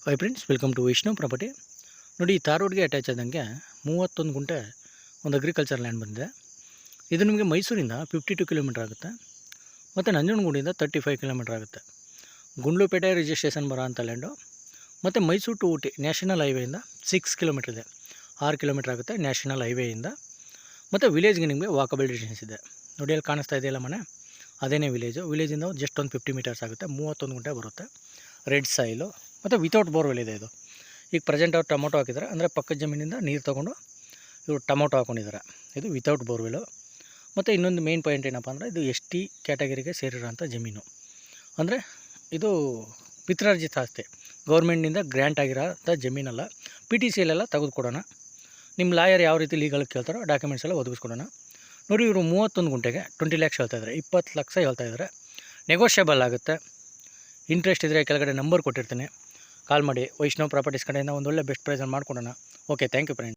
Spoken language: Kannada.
Hi friends, welcome to Vaishnav property. ನೋಡಿ, ಈ ತಾರ್ ರೋಡ್ಗೆ ಅಟ್ಯಾಚ್ ಆದಂಗೆ 31 ಗುಂಟೆ ಒಂದು ಅಗ್ರಿಕಲ್ಚರ್ ಲ್ಯಾಂಡ್ ಬಂದಿದೆ. ಇದು ನಿಮಗೆ ಮೈಸೂರಿಂದ 52 ಕಿಲೋಮೀಟರ್ ಆಗುತ್ತೆ, ಮತ್ತು ನಂಜನಗೂಡಿಂದ 35 ಕಿಲೋಮೀಟರ್ ಆಗುತ್ತೆ. ಗುಂಡ್ಲುಪೇಟೆ ರಿಜಿಸ್ಟ್ರೇಷನ್ ಬರೋ ಅಂಥ ಲ್ಯಾಂಡು. ಮತ್ತು ಮೈಸೂರು ಟು ಊಟಿ ನ್ಯಾಷನಲ್ ಹೈವೇಯಿಂದ 6 ಕಿಲೋಮೀಟರ್ ಇದೆ, 6 ಕಿಲೋಮೀಟರ್ ಆಗುತ್ತೆ ನ್ಯಾಷನಲ್ ಹೈವೇಯಿಂದ. ಮತ್ತು ವಿಲೇಜ್ಗೆ ನಿಮಗೆ ವಾಕಬಲ್ ಡಿಸ್ಟೆನ್ಸ್ ಇದೆ. ನೋಡಿ, ಅಲ್ಲಿ ಕಾಣಿಸ್ತಾ ಇದೆಯಲ್ಲ ಮನೆ, ಅದೇನೇ ವಿಲೇಜಿಂದ ಜಸ್ಟ್ ಒಂದು 50 ಮೀಟರ್ಸ್ ಆಗುತ್ತೆ. 31 ಗುಂಟೆ ಬರುತ್ತೆ. ರೆಡ್ ಸಾಯಿಲು ಮತ್ತು ವಿತೌಟ್ ಬೋರ್ವೆಲ್ ಇದೆ ಇದು. ಈಗ ಪ್ರೆಸೆಂಟ್ ಅವ್ರು ಟೊಮೊಟೊ ಹಾಕಿದ್ದಾರೆ, ಅಂದರೆ ಪಕ್ಕದ ಜಮೀನಿಂದ ನೀರು ತೊಗೊಂಡು ಇವರು ಟೊಮೊಟೊ ಹಾಕ್ಕೊಂಡಿದ್ದಾರೆ. ಇದು ವಿತೌಟ್ ಬೋರ್ವೆಲು. ಮತ್ತು ಇನ್ನೊಂದು ಮೇನ್ ಪಾಯಿಂಟ್ ಏನಪ್ಪ ಅಂದರೆ, ಇದು ST ಕ್ಯಾಟಗರಿಗೆ ಸೇರಿರೋಂಥ ಜಮೀನು. ಅಂದರೆ ಇದು ಪಿತ್ರಾರ್ಜಿತ ಆಸ್ತಿ, ಗೌರ್ಮೆಂಟ್ನಿಂದ ಗ್ರ್ಯಾಂಟ್ ಆಗಿರೋಂಥ ಜಮೀನಲ್ಲ. PTCಯಲ್ಲೆಲ್ಲ ತೆಗೆದುಕೊಡೋಣ. ನಿಮ್ಮ ಲಾಯರ್ ಯಾವ ರೀತಿ ಲೀಗಲ್ ಕೇಳ್ತಾರೋ ಡಾಕ್ಯುಮೆಂಟ್ಸ್ ಎಲ್ಲ ಒದಗಿಸ್ಕೊಡೋಣ. ನೋಡಿ, ಇವರು 31 ಗುಂಟೆಗೆ 20 ಲ್ಯಾಕ್ಸ್ ಹೇಳ್ತಾಯಿದ್ದಾರೆ, 20 ಲಕ್ಷ ಹೇಳ್ತಾಯಿದ್ದಾರೆ. ನೆಗೋಷಿಯಬಲ್ ಆಗುತ್ತೆ. ಇಂಟ್ರೆಸ್ಟ್ ಇದ್ದರೆ ಕೆಳಗಡೆ ನಂಬರ್ ಕೊಟ್ಟಿರ್ತೀನಿ, ಕಾಲ್ ಮಾಡಿ. ವೈಷ್ಣವ್ ಪ್ರಾಪರ್ಟೀಸ್ ಕಡೆಯಿಂದ ಒಂದು ಒಳ್ಳೆ ಬೆಸ್ಟ್ ಪ್ರೈಸಲ್ಲಿ ಮಾಡ್ಕೊಡೋಣ. Okay, thank you friend.